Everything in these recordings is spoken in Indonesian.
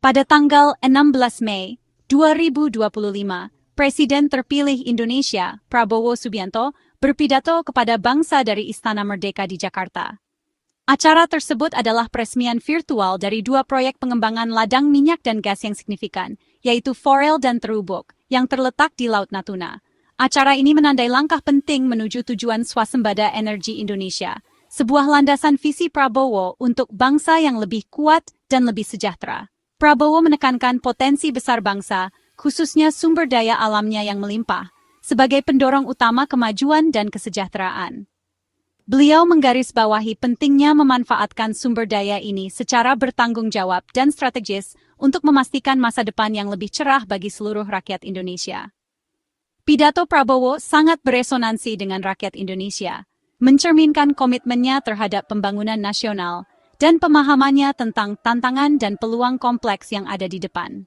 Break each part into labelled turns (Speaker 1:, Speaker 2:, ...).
Speaker 1: Pada tanggal 16 Mei 2025, Presiden terpilih Indonesia, Prabowo Subianto, berpidato kepada bangsa dari Istana Merdeka di Jakarta. Acara tersebut adalah peresmian virtual dari dua proyek pengembangan ladang minyak dan gas yang signifikan, yaitu Forel dan Terubuk, yang terletak di Laut Natuna. Acara ini menandai langkah penting menuju tujuan swasembada energi Indonesia, sebuah landasan visi Prabowo untuk bangsa yang lebih kuat dan lebih sejahtera. Prabowo menekankan potensi besar bangsa, khususnya sumber daya alamnya yang melimpah, sebagai pendorong utama kemajuan dan kesejahteraan. Beliau menggarisbawahi pentingnya memanfaatkan sumber daya ini secara bertanggung jawab dan strategis untuk memastikan masa depan yang lebih cerah bagi seluruh rakyat Indonesia. Pidato Prabowo sangat beresonansi dengan rakyat Indonesia, mencerminkan komitmennya terhadap pembangunan nasional dan pemahamannya tentang tantangan dan peluang kompleks yang ada di depan.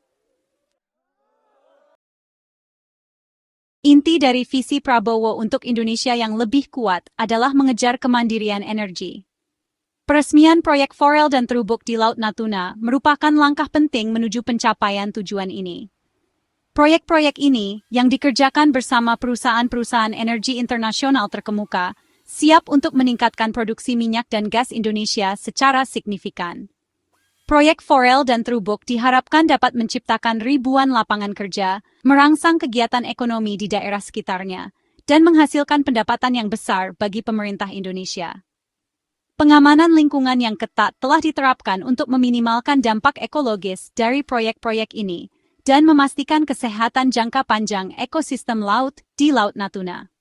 Speaker 1: Inti dari visi Prabowo untuk Indonesia yang lebih kuat adalah mengejar kemandirian energi. Peresmian proyek Forel dan Terubuk di Laut Natuna merupakan langkah penting menuju pencapaian tujuan ini. Proyek-proyek ini, yang dikerjakan bersama perusahaan-perusahaan energi internasional terkemuka, siap untuk meningkatkan produksi minyak dan gas Indonesia secara signifikan. Proyek Forel dan Terubuk diharapkan dapat menciptakan ribuan lapangan kerja, merangsang kegiatan ekonomi di daerah sekitarnya, dan menghasilkan pendapatan yang besar bagi pemerintah Indonesia. Pengamanan lingkungan yang ketat telah diterapkan untuk meminimalkan dampak ekologis dari proyek-proyek ini, dan memastikan kesehatan jangka panjang ekosistem laut di Laut Natuna.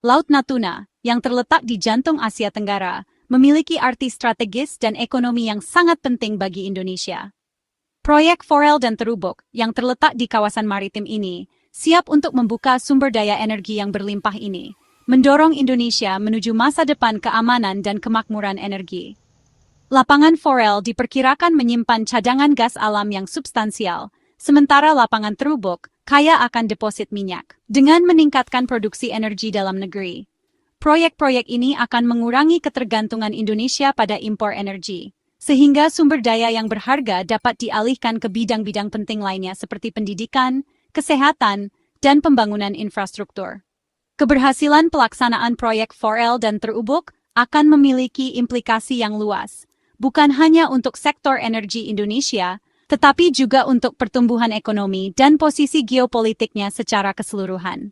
Speaker 1: Laut Natuna, yang terletak di jantung Asia Tenggara, memiliki arti strategis dan ekonomi yang sangat penting bagi Indonesia. Proyek Forel dan Terubuk, yang terletak di kawasan maritim ini, siap untuk membuka sumber daya energi yang berlimpah ini, mendorong Indonesia menuju masa depan keamanan dan kemakmuran energi. Lapangan Forel diperkirakan menyimpan cadangan gas alam yang substansial, sementara lapangan Terubuk kaya akan deposit minyak. Dengan meningkatkan produksi energi dalam negeri, proyek-proyek ini akan mengurangi ketergantungan Indonesia pada impor energi, sehingga sumber daya yang berharga dapat dialihkan ke bidang-bidang penting lainnya seperti pendidikan, kesehatan, dan pembangunan infrastruktur. Keberhasilan pelaksanaan proyek Forel dan Terubuk akan memiliki implikasi yang luas, bukan hanya untuk sektor energi Indonesia, tetapi juga untuk pertumbuhan ekonomi dan posisi geopolitiknya secara keseluruhan.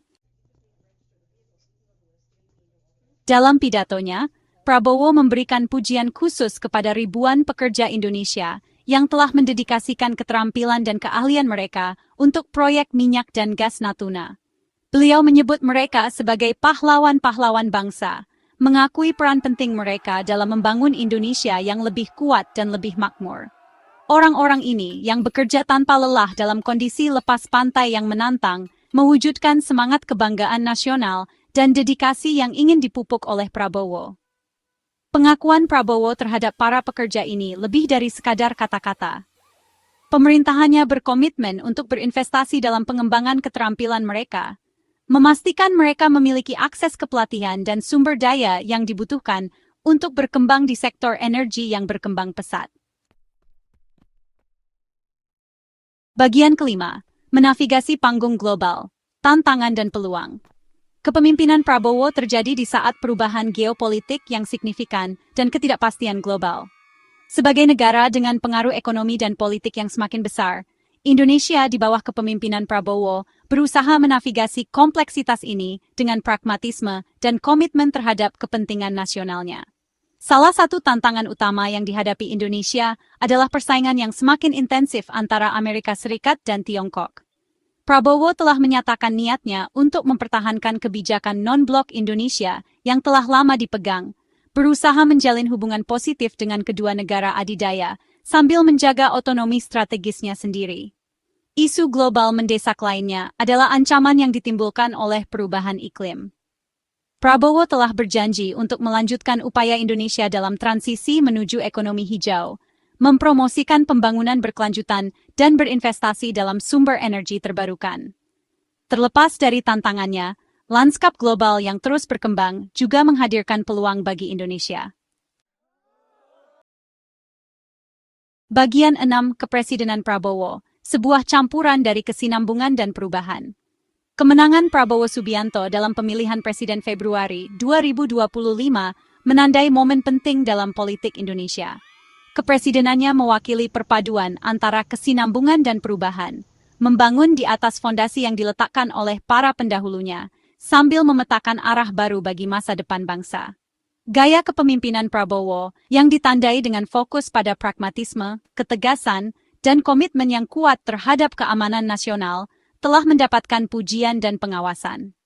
Speaker 1: Dalam pidatonya, Prabowo memberikan pujian khusus kepada ribuan pekerja Indonesia yang telah mendedikasikan keterampilan dan keahlian mereka untuk proyek minyak dan gas Natuna. Beliau menyebut mereka sebagai pahlawan-pahlawan bangsa, mengakui peran penting mereka dalam membangun Indonesia yang lebih kuat dan lebih makmur. Orang-orang ini yang bekerja tanpa lelah dalam kondisi lepas pantai yang menantang, mewujudkan semangat kebanggaan nasional dan dedikasi yang ingin dipupuk oleh Prabowo. Pengakuan Prabowo terhadap para pekerja ini lebih dari sekadar kata-kata. Pemerintahannya berkomitmen untuk berinvestasi dalam pengembangan keterampilan mereka, memastikan mereka memiliki akses ke pelatihan dan sumber daya yang dibutuhkan untuk berkembang di sektor energi yang berkembang pesat. Bagian kelima, menavigasi panggung global, tantangan dan peluang. Kepemimpinan Prabowo terjadi di saat perubahan geopolitik yang signifikan dan ketidakpastian global. Sebagai negara dengan pengaruh ekonomi dan politik yang semakin besar, Indonesia di bawah kepemimpinan Prabowo berusaha menavigasi kompleksitas ini dengan pragmatisme dan komitmen terhadap kepentingan nasionalnya. Salah satu tantangan utama yang dihadapi Indonesia adalah persaingan yang semakin intensif antara Amerika Serikat dan Tiongkok. Prabowo telah menyatakan niatnya untuk mempertahankan kebijakan non-blok Indonesia yang telah lama dipegang, berusaha menjalin hubungan positif dengan kedua negara adidaya sambil menjaga otonomi strategisnya sendiri. Isu global mendesak lainnya adalah ancaman yang ditimbulkan oleh perubahan iklim. Prabowo telah berjanji untuk melanjutkan upaya Indonesia dalam transisi menuju ekonomi hijau, mempromosikan pembangunan berkelanjutan dan berinvestasi dalam sumber energi terbarukan. Terlepas dari tantangannya, lanskap global yang terus berkembang juga menghadirkan peluang bagi Indonesia. Bagian 6 Kepresidenan Prabowo, sebuah campuran dari kesinambungan dan perubahan. Kemenangan Prabowo Subianto dalam pemilihan Presiden Februari 2025 menandai momen penting dalam politik Indonesia. Kepresidenannya mewakili perpaduan antara kesinambungan dan perubahan, membangun di atas fondasi yang diletakkan oleh para pendahulunya, sambil memetakan arah baru bagi masa depan bangsa. Gaya kepemimpinan Prabowo yang ditandai dengan fokus pada pragmatisme, ketegasan, dan komitmen yang kuat terhadap keamanan nasional telah mendapatkan pujian dan pengawasan.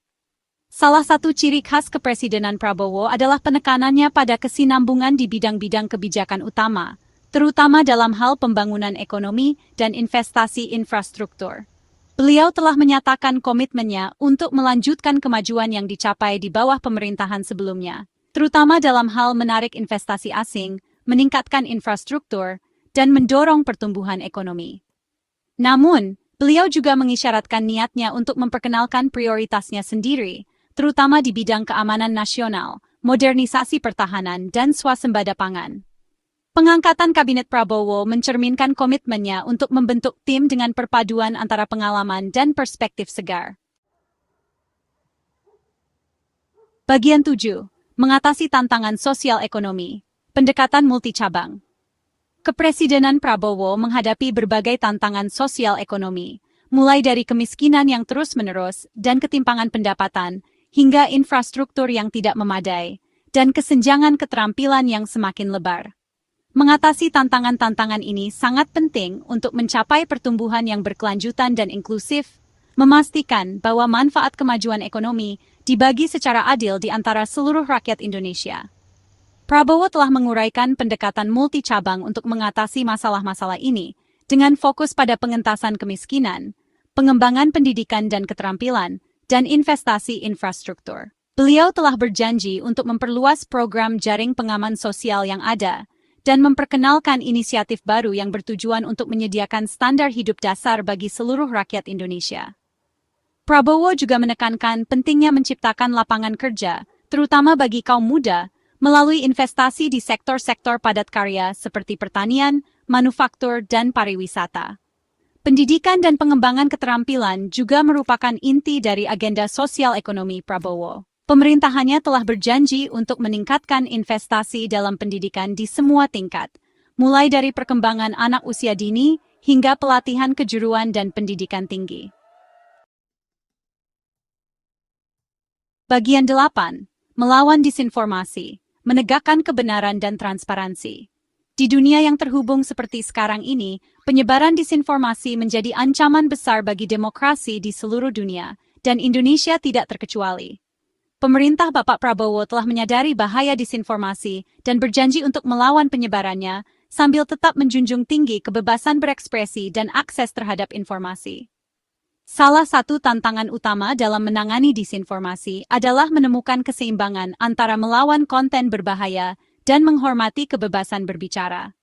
Speaker 1: Salah satu ciri khas kepresidenan Prabowo adalah penekanannya pada kesinambungan di bidang-bidang kebijakan utama, terutama dalam hal pembangunan ekonomi dan investasi infrastruktur. Beliau telah menyatakan komitmennya untuk melanjutkan kemajuan yang dicapai di bawah pemerintahan sebelumnya, terutama dalam hal menarik investasi asing, meningkatkan infrastruktur, dan mendorong pertumbuhan ekonomi. Namun, beliau juga mengisyaratkan niatnya untuk memperkenalkan prioritasnya sendiri, terutama di bidang keamanan nasional, modernisasi pertahanan, dan swasembada pangan. Pengangkatan Kabinet Prabowo mencerminkan komitmennya untuk membentuk tim dengan perpaduan antara pengalaman dan perspektif segar. Bagian 7. Mengatasi tantangan sosial ekonomi. Pendekatan multicabang. Kepresidenan Prabowo menghadapi berbagai tantangan sosial ekonomi, mulai dari kemiskinan yang terus-menerus dan ketimpangan pendapatan, hingga infrastruktur yang tidak memadai, dan kesenjangan keterampilan yang semakin lebar. Mengatasi tantangan-tantangan ini sangat penting untuk mencapai pertumbuhan yang berkelanjutan dan inklusif, memastikan bahwa manfaat kemajuan ekonomi dibagi secara adil di antara seluruh rakyat Indonesia. Prabowo telah menguraikan pendekatan multi-cabang untuk mengatasi masalah-masalah ini, dengan fokus pada pengentasan kemiskinan, pengembangan pendidikan dan keterampilan, dan investasi infrastruktur. Beliau telah berjanji untuk memperluas program jaring pengaman sosial yang ada, dan memperkenalkan inisiatif baru yang bertujuan untuk menyediakan standar hidup dasar bagi seluruh rakyat Indonesia. Prabowo juga menekankan pentingnya menciptakan lapangan kerja, terutama bagi kaum muda, melalui investasi di sektor-sektor padat karya seperti pertanian, manufaktur, dan pariwisata. Pendidikan dan pengembangan keterampilan juga merupakan inti dari agenda sosial ekonomi Prabowo. Pemerintahannya telah berjanji untuk meningkatkan investasi dalam pendidikan di semua tingkat, mulai dari perkembangan anak usia dini hingga pelatihan kejuruan dan pendidikan tinggi. Bagian 8. Melawan disinformasi, menegakkan kebenaran dan transparansi. Di dunia yang terhubung seperti sekarang ini, penyebaran disinformasi menjadi ancaman besar bagi demokrasi di seluruh dunia, dan Indonesia tidak terkecuali. Pemerintah Bapak Prabowo telah menyadari bahaya disinformasi dan berjanji untuk melawan penyebarannya, sambil tetap menjunjung tinggi kebebasan berekspresi dan akses terhadap informasi. Salah satu tantangan utama dalam menangani disinformasi adalah menemukan keseimbangan antara melawan konten berbahaya dan menghormati kebebasan berbicara.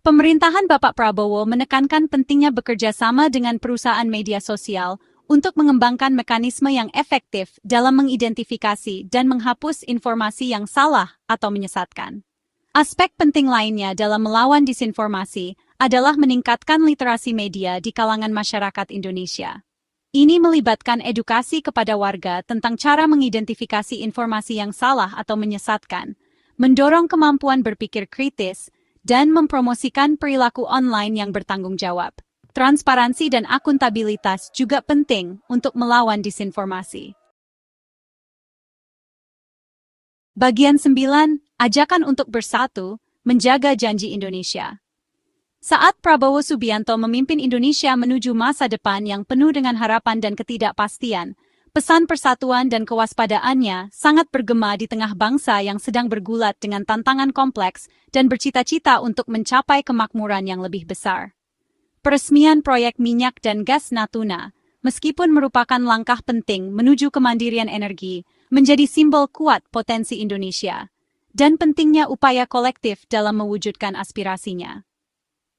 Speaker 1: Pemerintahan Bapak Prabowo menekankan pentingnya bekerja sama dengan perusahaan media sosial untuk mengembangkan mekanisme yang efektif dalam mengidentifikasi dan menghapus informasi yang salah atau menyesatkan. Aspek penting lainnya dalam melawan disinformasi adalah meningkatkan literasi media di kalangan masyarakat Indonesia. Ini melibatkan edukasi kepada warga tentang cara mengidentifikasi informasi yang salah atau menyesatkan, mendorong kemampuan berpikir kritis, dan mempromosikan perilaku online yang bertanggung jawab. Transparansi dan akuntabilitas juga penting untuk melawan disinformasi. Bagian 9. Ajakan untuk bersatu, menjaga janji Indonesia. Saat Prabowo Subianto memimpin Indonesia menuju masa depan yang penuh dengan harapan dan ketidakpastian, pesan persatuan dan kewaspadaannya sangat bergema di tengah bangsa yang sedang bergulat dengan tantangan kompleks dan bercita-cita untuk mencapai kemakmuran yang lebih besar. Peresmian proyek minyak dan gas Natuna, meskipun merupakan langkah penting menuju kemandirian energi, menjadi simbol kuat potensi Indonesia, dan pentingnya upaya kolektif dalam mewujudkan aspirasinya.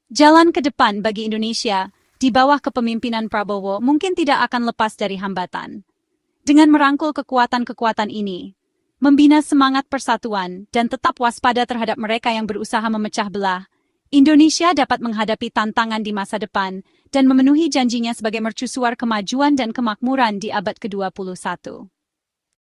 Speaker 1: Jalan ke depan bagi Indonesia, di bawah kepemimpinan Prabowo mungkin tidak akan lepas dari hambatan. Dengan merangkul kekuatan-kekuatan ini, membina semangat persatuan dan tetap waspada terhadap mereka yang berusaha memecah belah, Indonesia dapat menghadapi tantangan di masa depan dan memenuhi janjinya sebagai mercusuar kemajuan dan kemakmuran di abad ke-21.